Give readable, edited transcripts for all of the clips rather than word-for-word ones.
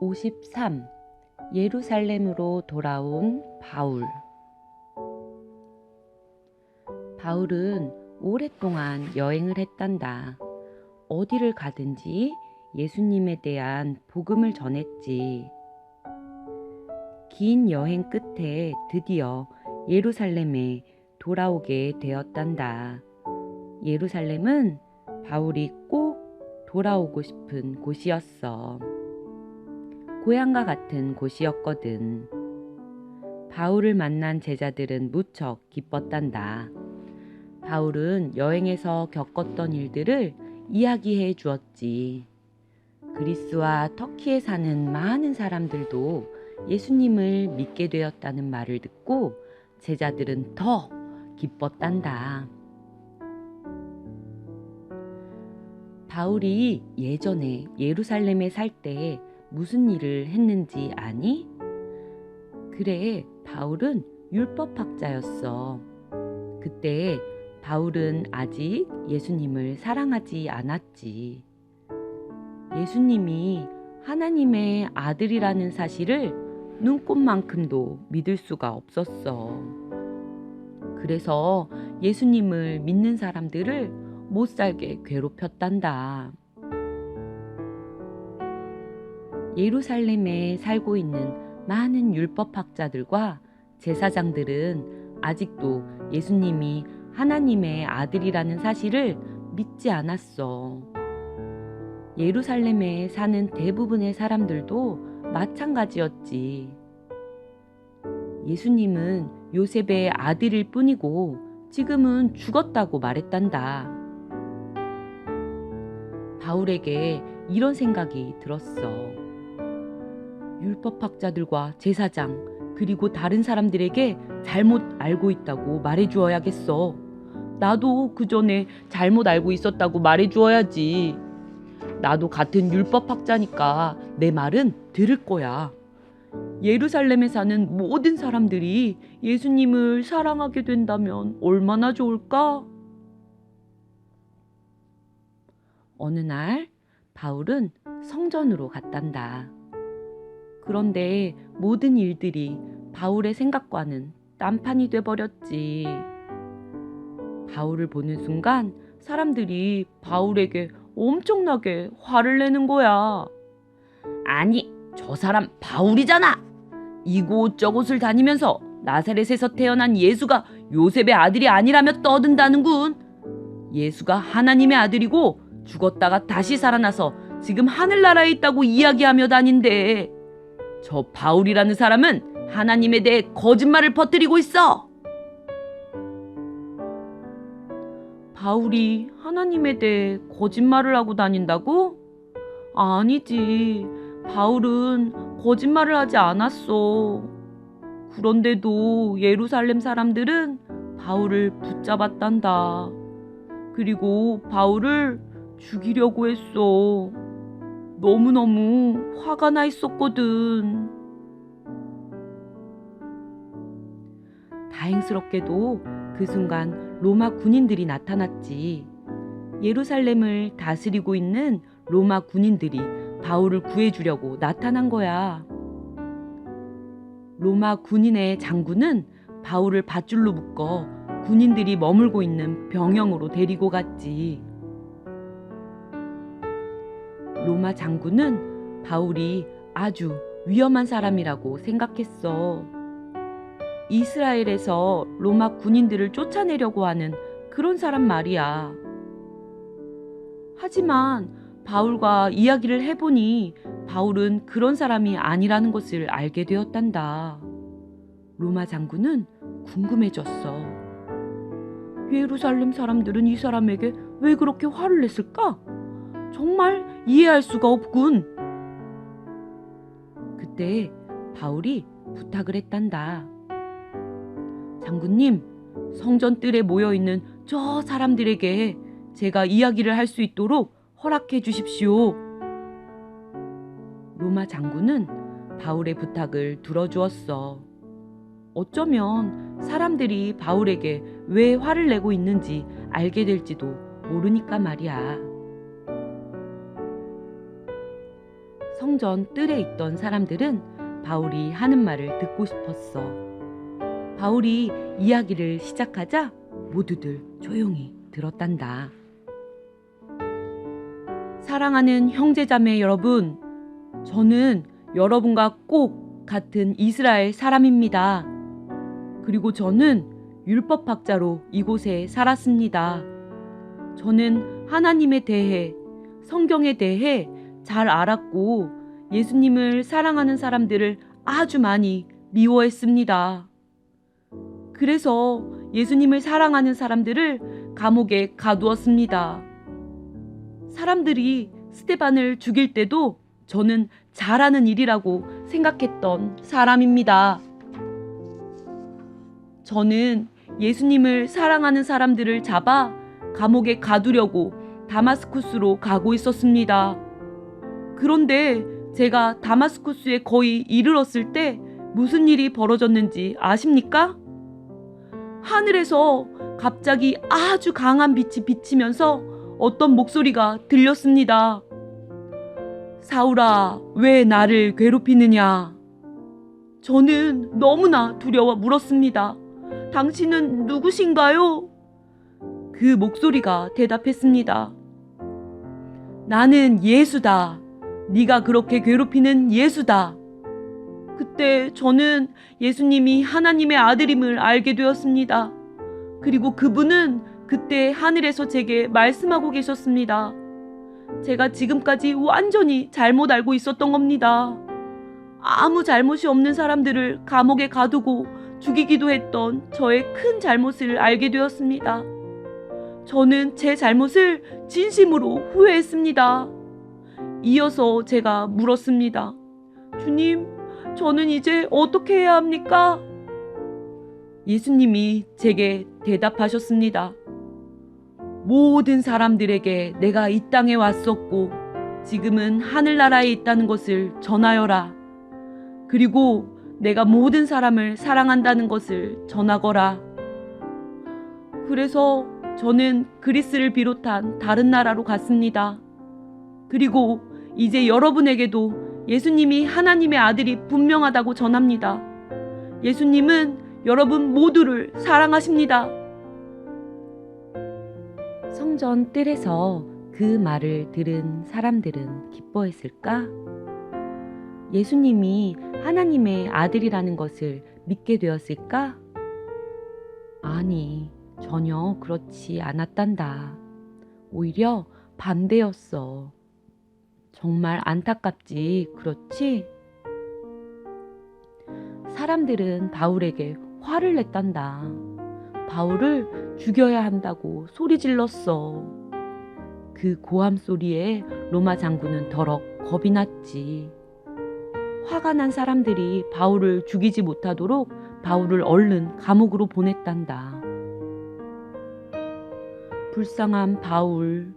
53. 예루살렘으로 돌아온 바울. 바울은 오랫동안 여행을 했단다. 어디를 가든지 예수님에 대한 복음을 전했지. 긴 여행 끝에 드디어 예루살렘에 돌아오게 되었단다. 예루살렘은 바울이 꼭 돌아오고 싶은 곳이었어. 고향과 같은 곳이었거든. 바울을 만난 제자들은 무척 기뻤단다. 바울은 여행에서 겪었던 일들을 이야기해 주었지. 그리스와 터키에 사는 많은 사람들도 예수님을 믿게 되었다는 말을 듣고 제자들은 더 기뻤단다. 바울이 예전에 예루살렘에 살 때 무슨 일을 했는지 아니? 그래, 바울은 율법학자였어. 그때 바울은 아직 예수님을 사랑하지 않았지. 예수님이 하나님의 아들이라는 사실을 눈꼽만큼도 믿을 수가 없었어. 그래서 예수님을 믿는 사람들을 못살게 괴롭혔단다. 예루살렘에 살고 있는 많은 율법학자들과 제사장들은 아직도 예수님이 하나님의 아들이라는 사실을 믿지 않았어. 예루살렘에 사는 대부분의 사람들도 마찬가지였지. 예수님은 요셉의 아들일 뿐이고 지금은 죽었다고 말했단다. 바울에게 이런 생각이 들었어. 율법학자들과 제사장 그리고 다른 사람들에게 잘못 알고 있다고 말해주어야겠어. 나도 그 전에 잘못 알고 있었다고 말해주어야지. 나도 같은 율법학자니까 내 말은 들을 거야. 예루살렘에 사는 모든 사람들이 예수님을 사랑하게 된다면 얼마나 좋을까? 어느 날 바울은 성전으로 갔단다. 그런데 모든 일들이 바울의 생각과는 딴판이 돼버렸지. 바울을 보는 순간 사람들이 바울에게 엄청나게 화를 내는 거야. 아니, 저 사람 바울이잖아. 이곳저곳을 다니면서 나사렛에서 태어난 예수가 요셉의 아들이 아니라며 떠든다는군. 예수가 하나님의 아들이고 죽었다가 다시 살아나서 지금 하늘나라에 있다고 이야기하며 다닌대. 저 바울이라는 사람은 하나님에 대해 거짓말을 퍼뜨리고 있어. 바울이 하나님에 대해 거짓말을 하고 다닌다고? 아니지. 바울은 거짓말을 하지 않았어. 그런데도 예루살렘 사람들은 바울을 붙잡았단다. 그리고 바울을 죽이려고 했어. 너무너무 화가 나 있었거든. 다행스럽게도 그 순간 로마 군인들이 나타났지. 예루살렘을 다스리고 있는 로마 군인들이 바울을 구해주려고 나타난 거야. 로마 군인의 장군은 바울을 밧줄로 묶어 군인들이 머물고 있는 병영으로 데리고 갔지. 로마 장군은 바울이 아주 위험한 사람이라고 생각했어. 이스라엘에서 로마 군인들을 쫓아내려고 하는 그런 사람 말이야. 하지만 바울과 이야기를 해보니 바울은 그런 사람이 아니라는 것을 알게 되었단다. 로마 장군은 궁금해졌어. 예루살렘 사람들은 이 사람에게 왜 그렇게 화를 냈을까? 정말 이해할 수가 없군. 그때 바울이 부탁을 했단다. 장군님, 성전 뜰에 모여있는 저 사람들에게 제가 이야기를 할 수 있도록 허락해 주십시오. 로마 장군은 바울의 부탁을 들어주었어. 어쩌면 사람들이 바울에게 왜 화를 내고 있는지 알게 될지도 모르니까 말이야. 성전 뜰에 있던 사람들은 바울이 하는 말을 듣고 싶었어. 바울이 이야기를 시작하자 모두들 조용히 들었단다. 사랑하는 형제자매 여러분, 저는 여러분과 꼭 같은 이스라엘 사람입니다. 그리고 저는 율법학자로 이곳에 살았습니다. 저는 하나님에 대해, 성경에 대해 잘 알았고 예수님을 사랑하는 사람들을 아주 많이 미워했습니다. 그래서 예수님을 사랑하는 사람들을 감옥에 가두었습니다. 사람들이 스데반을 죽일 때도 저는 잘하는 일이라고 생각했던 사람입니다. 저는 예수님을 사랑하는 사람들을 잡아 감옥에 가두려고 다마스쿠스로 가고 있었습니다. 그런데 제가 다마스쿠스에 거의 이르렀을 때 무슨 일이 벌어졌는지 아십니까? 하늘에서 갑자기 아주 강한 빛이 비치면서 어떤 목소리가 들렸습니다. 사울아, 왜 나를 괴롭히느냐? 저는 너무나 두려워 물었습니다. 당신은 누구신가요? 그 목소리가 대답했습니다. 나는 예수다. 네가 그렇게 괴롭히는 예수다. 그때 저는 예수님이 하나님의 아들임을 알게 되었습니다. 그리고 그분은 그때 하늘에서 제게 말씀하고 계셨습니다. 제가 지금까지 완전히 잘못 알고 있었던 겁니다. 아무 잘못이 없는 사람들을 감옥에 가두고 죽이기도 했던 저의 큰 잘못을 알게 되었습니다. 저는 제 잘못을 진심으로 후회했습니다. 이어서 제가 물었습니다. 주님, 저는 이제 어떻게 해야 합니까? 예수님이 제게 대답하셨습니다. 모든 사람들에게 내가 이 땅에 왔었고 지금은 하늘나라에 있다는 것을 전하여라. 그리고 내가 모든 사람을 사랑한다는 것을 전하거라. 그래서 저는 그리스를 비롯한 다른 나라로 갔습니다. 그리고 이제 여러분에게도 예수님이 하나님의 아들이 분명하다고 전합니다. 예수님은 여러분 모두를 사랑하십니다. 성전 뜰에서 그 말을 들은 사람들은 기뻐했을까? 예수님이 하나님의 아들이라는 것을 믿게 되었을까? 아니, 전혀 그렇지 않았단다. 오히려 반대였어. 정말 안타깝지, 그렇지? 사람들은 바울에게 화를 냈단다. 바울을 죽여야 한다고 소리 질렀어. 그 고함 소리에 로마 장군은 더럭 겁이 났지. 화가 난 사람들이 바울을 죽이지 못하도록 바울을 얼른 감옥으로 보냈단다. 불쌍한 바울,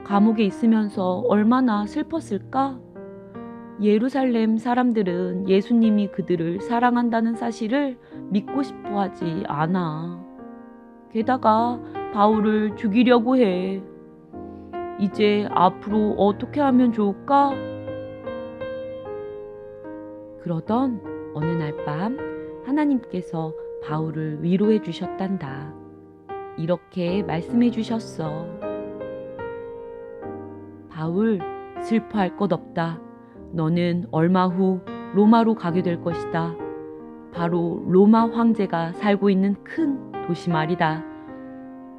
감옥에 있으면서 얼마나 슬펐을까? 예루살렘 사람들은 예수님이 그들을 사랑한다는 사실을 믿고 싶어 하지 않아. 게다가 바울을 죽이려고 해. 이제 앞으로 어떻게 하면 좋을까? 그러던 어느 날 밤 하나님께서 바울을 위로해 주셨단다. 이렇게 말씀해 주셨어. 바울, 슬퍼할 것 없다. 너는 얼마 후 로마로 가게 될 것이다. 바로 로마 황제가 살고 있는 큰 도시 말이다.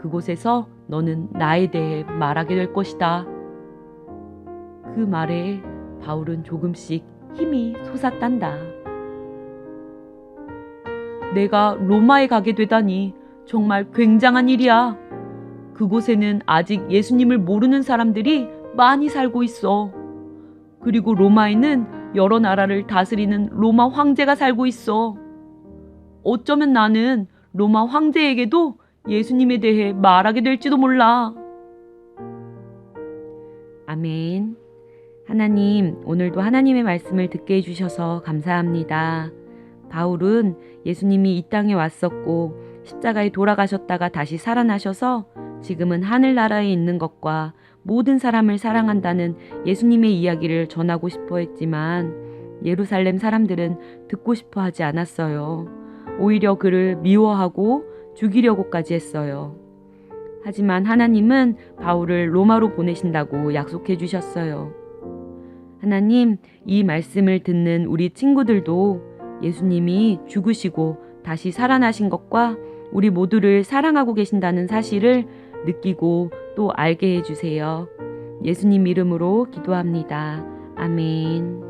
그곳에서 너는 나에 대해 말하게 될 것이다. 그 말에 바울은 조금씩 힘이 솟았단다. 내가 로마에 가게 되다니 정말 굉장한 일이야. 그곳에는 아직 예수님을 모르는 사람들이 많이 살고 있어. 그리고 로마에는 여러 나라를 다스리는 로마 황제가 살고 있어. 어쩌면 나는 로마 황제에게도 예수님에 대해 말하게 될지도 몰라. 아멘. 하나님, 오늘도 하나님의 말씀을 듣게 해주셔서 감사합니다. 바울은 예수님이 이 땅에 왔었고 십자가에 돌아가셨다가 다시 살아나셔서 지금은 하늘나라에 있는 것과 모든 사람을 사랑한다는 예수님의 이야기를 전하고 싶어 했지만 예루살렘 사람들은 듣고 싶어 하지 않았어요. 오히려 그를 미워하고 죽이려고까지 했어요. 하지만 하나님은 바울을 로마로 보내신다고 약속해 주셨어요. 하나님, 이 말씀을 듣는 우리 친구들도 예수님이 죽으시고 다시 살아나신 것과 우리 모두를 사랑하고 계신다는 사실을 느끼고 또 알게 해주세요. 예수님 이름으로 기도합니다. 아멘.